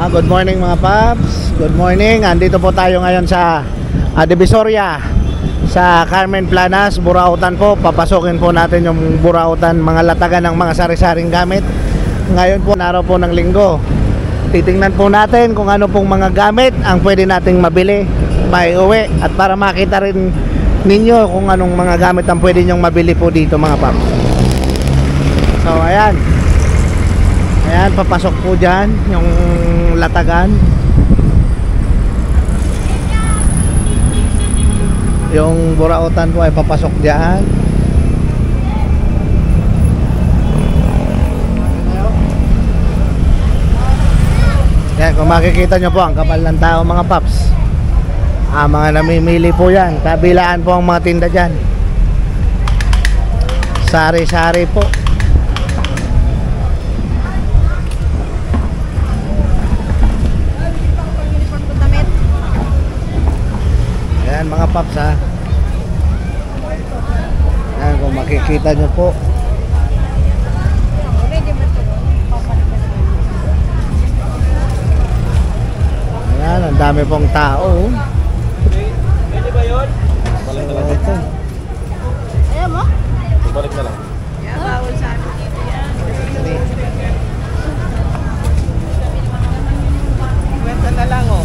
Good morning mga paps. Good morning. Andito po tayo ngayon sa Divisoria, sa Carmen Planas, Burautan po. Papasokin po natin yung Burautan, mga latagan ng mga sari-saring gamit. Ngayon po, araw po ng linggo. Titingnan po natin kung ano pong mga gamit ang pwede nating mabili maiuwi, at para makita rin ninyo kung anong mga gamit ang pwede nyong mabili po dito mga paps. So ayan, papasok po dyan yung latagan, yung Burautan po ay papasok dyan. Yan, kung makikita nyo po ang kapal ng tao mga paps, mga namimili po yan. Kabilaan po ang mga tinda dyan, sari-sari po. Ayan mga paps ha. Ayan, kung makikita nyo po. Ayan, ang dami pong tao. Pwede ba yun? Balik na lang. Ito. Ayaw mo? Balik na lang. Bawal sa akin dito yan. Kwenta na lang oh.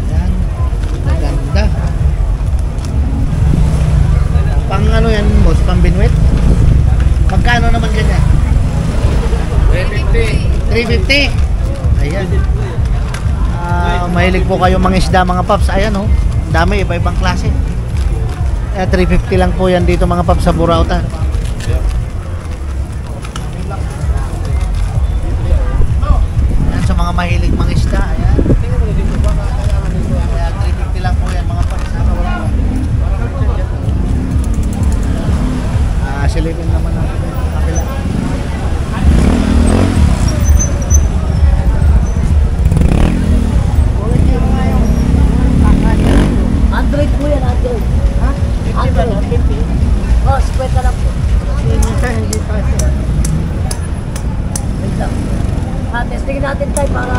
Ayan, maganda. Pang ano yan boss, pang binwit? Magkano naman ganyan? 350. Ayan. Mahilig po kayo mangisda mga paps. Ayan oh, dami, iba-ibang klase. 350 lang po yan dito mga paps sa Burautan. Ayan, sa mga mahilig mangisda. Ayan. Ayan, 350 lang po yan mga paps. Silipin naman natin yung kapila. Android po yan, Android. Ha? 50 ba? 50? Oh, 50 lang po. Hindi pa siya. Wait lang. Testingin natin tayo para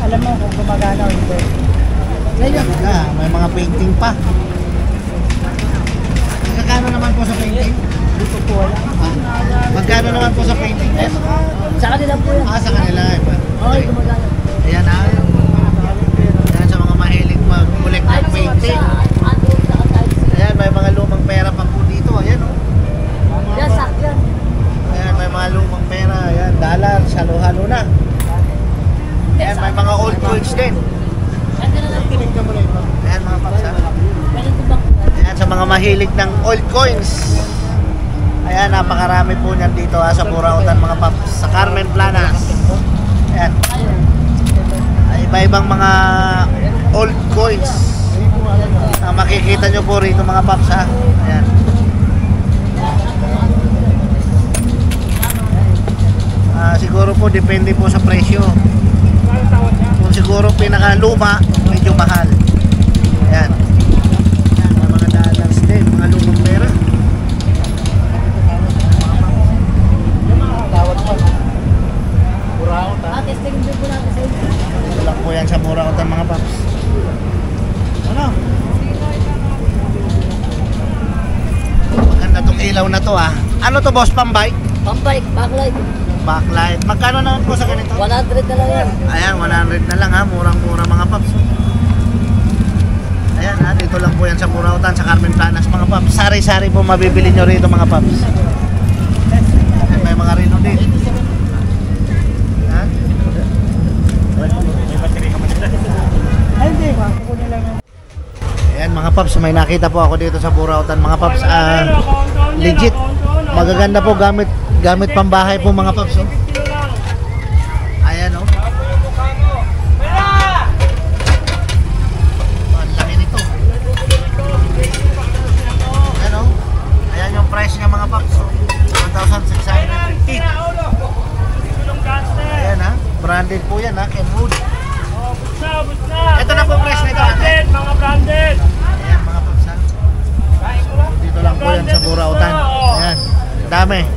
alam mo kung gumagana o hindi. Ngayon, may mga painting pa. Magkano naman po sa painting? Dito po wala. Magkano naman po sa painting? Sa kanila po yan. Sa kanila. Oo, gumagana. Ayan ha. Ayan sa mga mahilig mag-collect ng painting. Ayan, may mga lumang pera pa po dito. Ayan o. Yan, sakyan. Ayan, may mga lumang pera. Ayan, dollar, halo-halo na. Ayan, may mga old coins din. Ayan mga paksa. Ayan, sa mga mahilig ng old coins. Ayan, napakarami po niyan dito sa Burautan mga paps, sa Carmen Planas. Ayan. Iba-ibang mga old coins makikita nyo po rito mga paps ha. Ayan. Siguro po depende po sa presyo. Kung siguro pinakaluma, medyo mahal. Ayan. Mga dollars din, mga lumang pera. Tawad po. Burautan. Testingin din po natin sa inyo. Ito lang po yan sa Burautan mga paps. Ano? Maganda tong ilaw na to ah. Ano to boss, pambike? Pambike, backlight. Backlight. Magkano naman po sa ganito? 100 na lang yan. Ayan, 100 na lang ha. Murang-mura mga paps. Ayan ha, dito lang po yan sa Burautan, sa Carmen Planas mga paps. Sari-sari po mabibili nyo rito mga paps. Ayan, may mga rino din. Ha? Ay, hindi ba? Kukunin lang yan. Ayan mga paps, may nakita po ako dito sa Burautan mga paps. Legit. Magaganda po, gamit pambahay po mga paps. Oh. Ayan oh. Ang laki nito. Ayan oh. Ayan yung price niya mga paps. 1,650. Ayan ha. Branded po yan ha. Kenwood. Ito na po price nito. dami.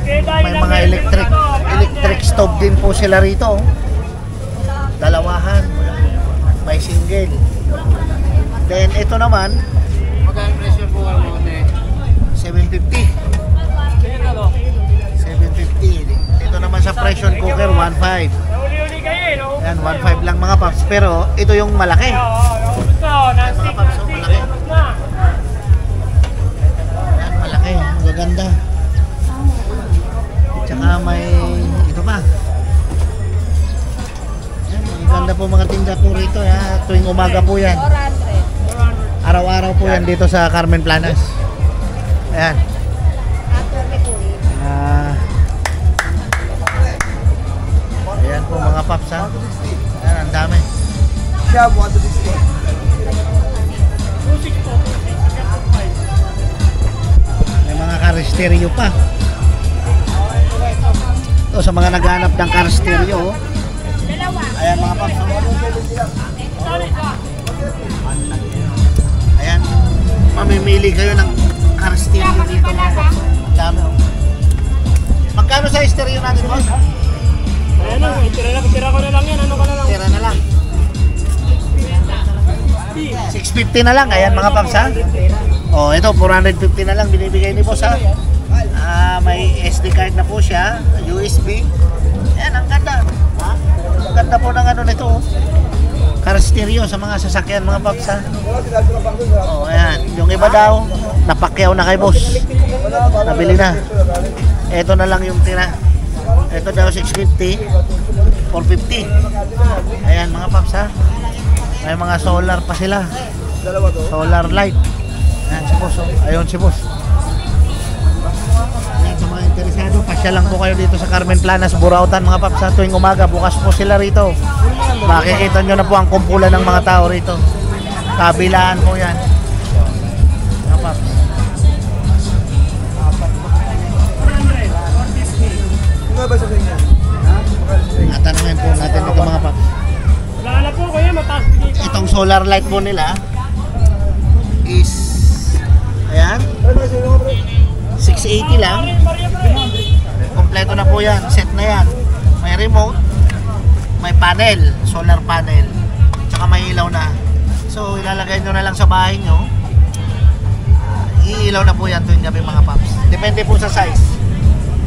May mga electric stove din po sila rito. Dalawahan. May single. Then ito naman, Magkano presyo po ang mote? 750. 750. Ito naman sa pressure cooker, 1.5. Uli-uli kayo, no? Ayan, 1.5 lang mga paps. Pero ito yung malaki. Ayan, mga paps, oh, malaki. Ayan, malaki. Magaganda. Tsaka may ito pa. Ayan, magaganda po mga tinda po rito. Ha? Tuwing umaga po yan. Araw-araw po yan dito sa Carmen Planas. Ayan. Ayan po mga paps, ha. Ayan, ang dami. May mga car stereo pa. Ito sa mga naghahanap ng car stereo. Ayan mga paps, oh. Ayan, mamimili kayo ng car stereo dito mga paps. Ang dami, oh. Magkano sa stereo natin, boss? Ayan na, tira ko na lang yan. Ano ka na lang? Tira na lang. 650 na lang. Ayan mga paps, ha. Oh, ito 450 na lang binibigay ni boss, ha. May SD card na po siya, USB. Ayan, ang ganda. Ha? Ang ganda po ng ano nito, oh. Car stereo sa mga sasakyan mga paps, ha. Oh, ayan. Yung iba daw, napakyaw na kay boss. Nabili na. Ito na lang yung tira. Ito daw 650, 450. Ayan mga paps, ha. May mga solar pa sila. Solar light. Ayan si boss, oh. Ayun si boss. Ayan sa mga interesado, pasya lang po kayo dito sa Carmen Planas, Burautan mga paps, ha. Tuwing umaga, bukas po sila rito. Makikita nyo na po ang kumpulan ng mga tao rito. Kabilaan po yan mga paps. Tatanungin po natin ito mga paps. Wala na po kuya, mataas dito. Itong solar light po nila is, ayan, 680 lang. Kompleto na po yan, set na yan. May remote, may panel, solar panel, tsaka may ilaw na. So ilalagay nyo na lang sa bahay nyo. Iilaw na po yan tuwing gabi mga paps. Depende po sa size.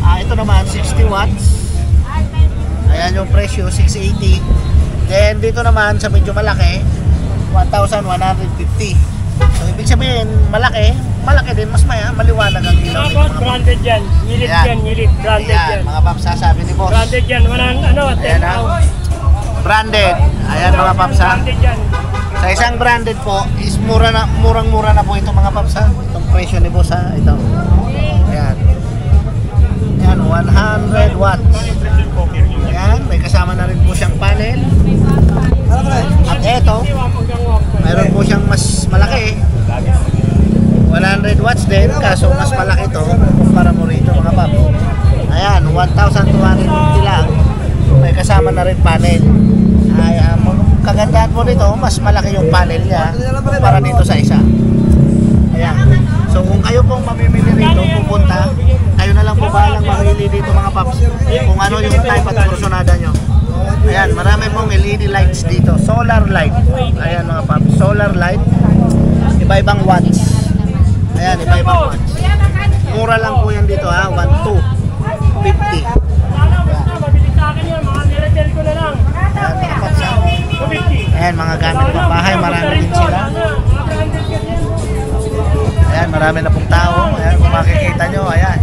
Ito naman 60 watts. Ayan yung presyo, 680. Then dito naman sa medyo malaki, 1,150. So ibig sabihin, malaki din, mas maliwanag ang ilaw nito Tapos mga paps. branded yan. Nilip Ayan. yan, nilip. Branded Ayan, yan. mga paps, sasabi ni boss. Branded yan. Walang ano, 10 Ayan, ha. ounce. Branded. Ayan mga paps, ha. Branded yan. Sa isang branded po is murang-mura na po ito mga paps, ha. Itong presyo ni boss, ha. Ito. Ayan. Ayan, 100 watts. Ayan, may kasama na rin po siyang panel. At ito, mayroon po siyang mas malaki. 100 watts din, kaso mas malaki ito kumpara mo rito mga paps. Ayan, 1,250 lang. May kasama na rin panel. Ay, kagandahan po nito, mas malaki yung panel niya kumpara dito sa isa. Ayan. So kung kayo pong mamimili rito, pupunta, kayo na lang po bahalang mamili dito mga paps. Kung ano yung type at kursunada nyo. Ayan, marami pong LED lights dito. Solar light. Ayan mga paps, solar light. Iba-ibang watts. Ayan, iba-ibang watts. Mura lang po yan dito, ha. 1,250. Mabili sa akin yan. Mga niretail ko na lang. Ayan mga paps, ha. 250. Ayan, mga gamit pang bahay, marami din sila. Ayan, marami na pong tao. Ayan, kung makikita nyo, ayan.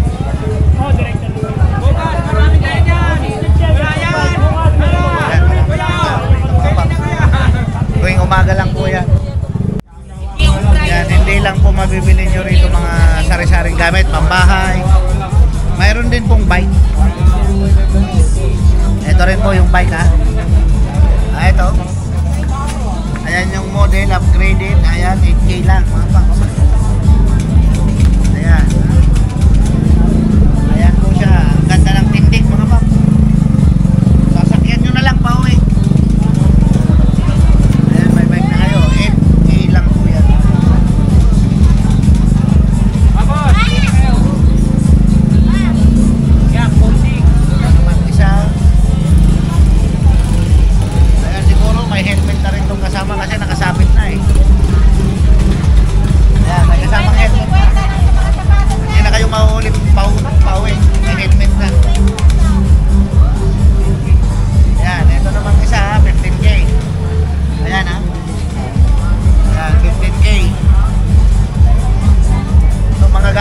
Oh, director. Ayan, mga paps. Tuwing umaga lang po yan. Yan, hindi lang po mabibili nyo rito mga sari-saring gamit, pambahay. Mayroon din pong bike. Ito rin po yung bike, ha. Ito. Ayan yung model, upgraded. Ayan, 8K lang mga paps. Ayan. Ayan po siya. Ang ganda ng tindig mga paps. Sasakyan nyo na lang pa uwi. Ayan, may bike na kayo. 8K lang po yan.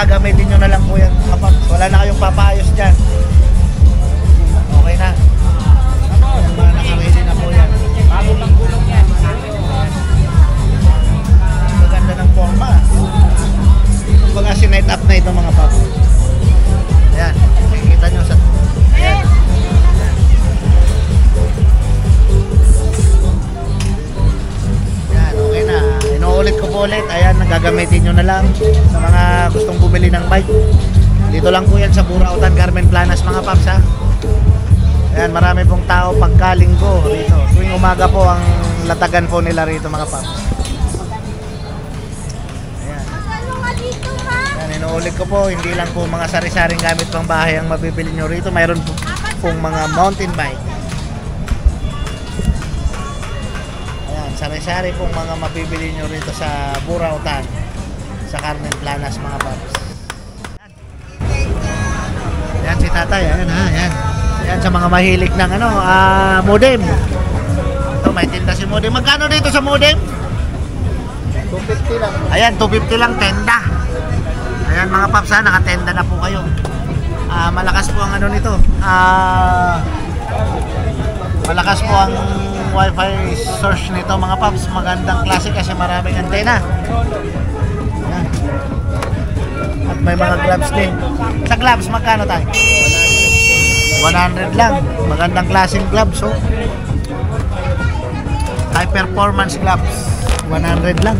gagamitin nyo na lang po yan mga paps. Wala na kayong papaayos dyan. Okay na. Mga nakaready na po yan. Bago pang gulong yan. Maganda ng forma. Kumbaga sinet up na ito mga paps. Ayan, makikita nyo sa... Ayan. Ayan, okay na. Inuulit ko po ulit. Ayan, gagamitin nyo na lang sa mga gustong bumili ng bike. Dito lang po yan sa Burautan, Carmen Planas mga paps ha. Ayan, marami pong tao pagkalinggo rito. Tuwing umaga po ang latagan po nila rito mga paps. Ayan. Ayan, inuulit ko po, hindi lang po mga sari-saring gamit pang bahay ang mabibili nyo rito. Mayroon po pong mga mountain bike. Ayan, sari-sari pong mga mabibili nyo rito sa Burautan, sa Carmen Planas mga paps. Ayan si tatay, ayan ha, ayan. Ayan sa mga mahilig ng ano, modem. Ito may tinda si modem. Magkano dito sa modem? 250 lang. Ayan, 250 lang tenda. Ayan mga paps ha, nakatenda na po kayo. Malakas po ang ano nito. Malakas po ang wifi source nito mga paps. Magandang klase kasi maraming antena. Ayan. At may mga gloves din. Sa gloves, magkano tayo? 100 lang. Magandang klaseng gloves, oh. High performance gloves. 100 lang.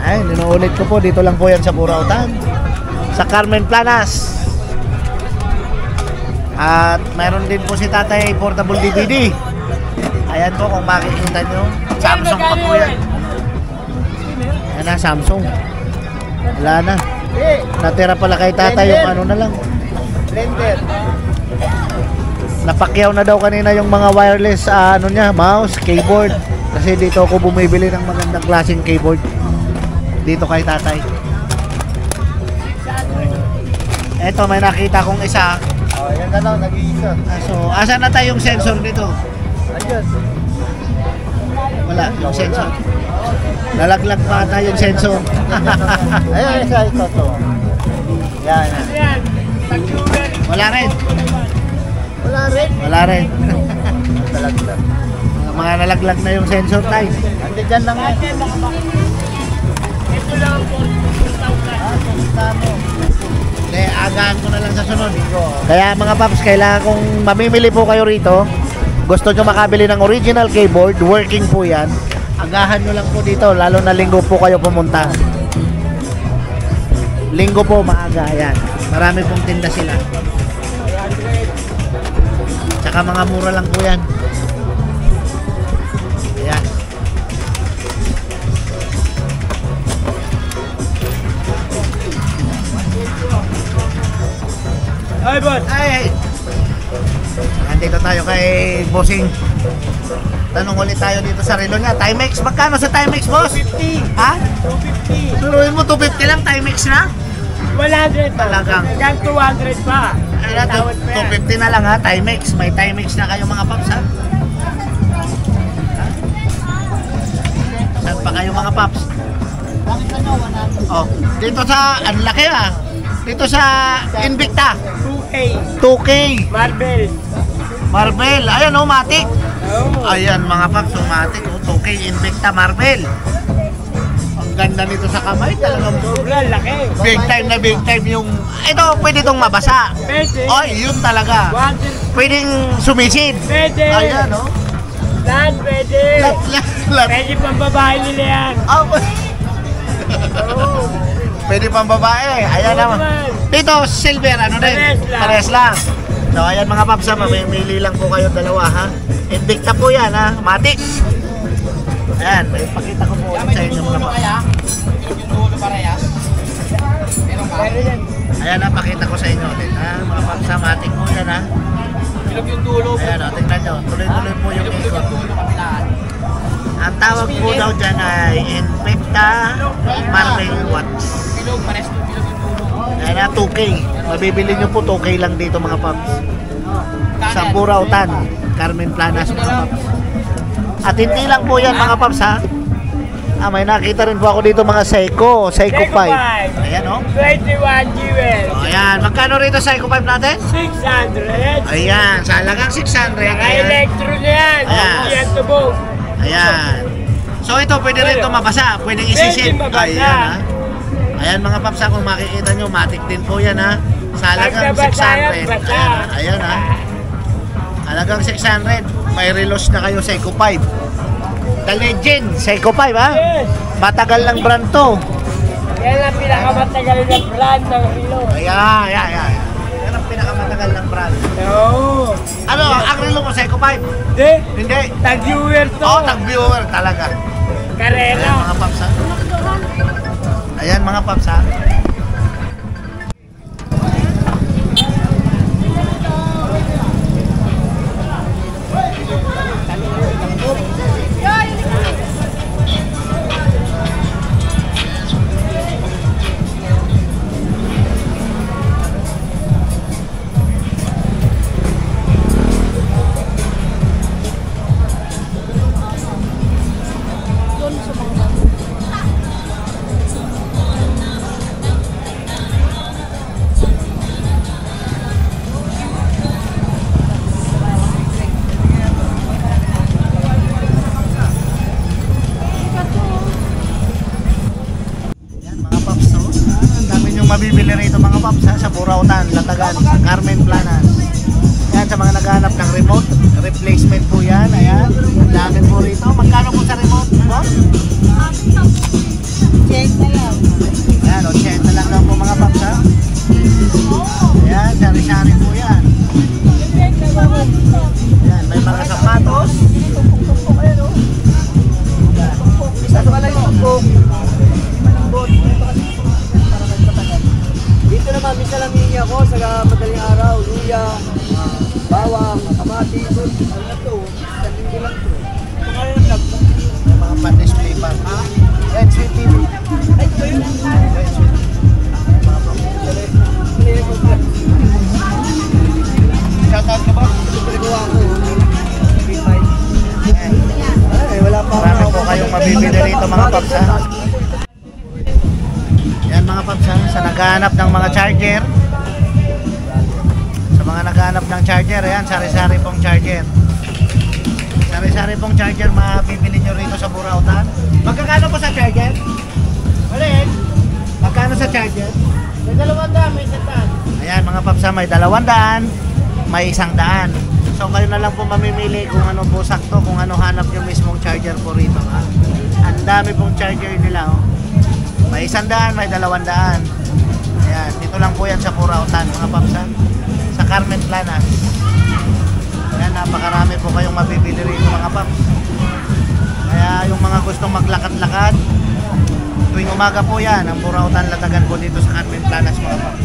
Ay, ninuulit ko po. Dito lang po yan sa Burautan. Sa Carmen Planas. At mayroon din po si tatay portable DVD. Ayan po kung makikita nyo. Samsung pa po yan. Ayan na, Samsung. Wala na. Natira pala kay tatay yung ano na lang. Blender. Napakyaw na daw kanina yung mga wireless ano niya, mouse, keyboard. Kasi dito ako bumibili ng magandang klaseng keyboard. Dito kay tatay. Eto, may nakita kong isa. Oh, yan na lang, nag-iisa. So, asan na tayo yung sensor dito? Ayun. Wala, yung sensor. Lalaglag pa tayo yung sensor. Ayun, isa ito to. Yan. Yan. Pagsugan. Wala rin. Wala rin. Wala rin. Talaga. Mga nalaglag na yung sensor tayo. Andi dyan lang yan. Ito lang po. 2,000. Pusta mo. Hindi, agahan ko na lang sa sunod. Kaya mga paps, kailangan kung mamimili po kayo rito, gusto nyo makabili ng original keyboard, working po yan, agahan nyo lang po dito, lalo na linggo po kayo pumunta. Linggo po, maaga, yan. Marami pong tinda sila. Tsaka mga mura lang po yan. Ayan. Ay, boss. Ay! Nandito tayo kay Bossing. Tanong ulit tayo dito sa relo niya. Timex, magkano sa Timex, boss? 250. Ha? 250. Suruin mo 250 lang, Timex na? 100 pa. Talagang. Hanggang 200 pa. Ay na, 250 na lang ha, Timex. May Timex na kayo mga paps ha? Saan pa kayo mga paps? Oh, dito sa, ang laki ah. Dito sa Invicta. 2K. 2K. Marble. Marvel. Ayan oh, Matic. Oh. Ayan mga paps, oh, Matic. Oh, 2K Invicta Marvel. Ang ganda nito sa kamay. Talagang Sobrang laki. big time na big time yung... Ito, pwede itong mabasa. Pwede. Oy, yun talaga. Water. Pwedeng sumisid. Pwede. Ayan oh. Lahat pwede. Lat. Pwede pang babae nila yan. Oh, Oo. pwede pang babae. Ayan naman. Dito, silver, ano rin? Pares lang. Pares lang. So, ayan mga paps, ha, mamimili lang po kayo dalawa, ha? Invicta po yan, ha? Matic. Ayan, may pakita ko po ulit sa inyo mga paps. Pero yan. Ayan, ha, pakita ko sa inyo ulit, ha? Mga paps, ha? Matic po yan, ha? Ilog yung dulo. Ayan, o, tingnan nyo. Tuloy-tuloy po yung ikot. Ang tawag po daw dyan ay Invicta Marvel Watch. Ilog, pares to. Ilog yung dulo. Ayan na, 2K. Mabibili nyo po 2K lang dito mga paps. Sa Burautan, Carmen Planas mga paps. At hindi lang po yan mga paps ha. may nakita rin po ako dito mga Seiko 5. Ayan oh. 21 jewel. O, ayan, magkano rito Seiko 5 natin? 600. Ayan, sa halagang 600. Ayan. Naka-electro na yan. Ayan. Yan tubog. Ayan. So ito pwede rin ito mabasa, pwedeng isisid. Pwede mabasa. Ayan ha. Ayan mga paps, kung makikita nyo, matik din po yan ha. Sa halagang Pag nabasa yan, 600. basa. Ayan ha. Halagang 600. May relos na kayo Seiko 5. The Legend, Seiko 5 ha. Yes. Matagal lang brand to. Yan ang pinakamatagal na brand ng relo. Ayan, ayan, ayan. Yan ang pinakamatagal ng brand. Oo. Ano, ang relo mo Seiko 5? Hindi. Hindi. Tag-viewer to. Oo, tag-viewer talaga. Ayan Karena. mga paps ha. Ayan mga paps ha. Mabibili rito mga paps ha, sa Burautan, Latagan, Carmen Planas. Yan sa mga naghahanap ng remote replacement po yan. Ayan, dami po rito. Magkano po sa remote? Boss? Check na lang. Ayan, 80 lang lang po mga paps ha. Ayan, sari-sari po yan. Ayan, may mga sapatos. Isa pala yung book. Dito naman, may salaminya ko sa madaling araw, luya, bawang, kamatis, ano na to, salinggo lang to. Kaya ng vlog mo? May mga pan-display pa. Red Sweet TV. Ay, ito yun. Red Sweet. Shoutout ka ba? Ito pinagawa ko. Ayan. Ay, wala pa Marami po kayong mabibili rito mga paps ha. Yan mga paps ha, sa naghahanap ng mga charger. Sa mga naghahanap ng charger, ayan, sari-sari pong charger. Sari-sari pong charger mabibili nyo rito sa Burautan. Magkakano po sa charger? Alin? Magkano sa charger? May 200, may 100. Ayan mga paps ha, may 200, may 100. So kayo na lang po mamimili kung ano po sakto, kung ano hanap yung mismong charger po rito ha. Ang dami pong charger nila oh. May 100, may 200. Ayan, dito lang po yan sa Burautan mga paps ha. Sa Carmen Planas. Ayan, napakarami po kayong mabibili rito mga paps. Kaya yung mga gustong maglakad-lakad, tuwing umaga po yan, ang Burautan Latagan po dito sa Carmen Planas mga paps.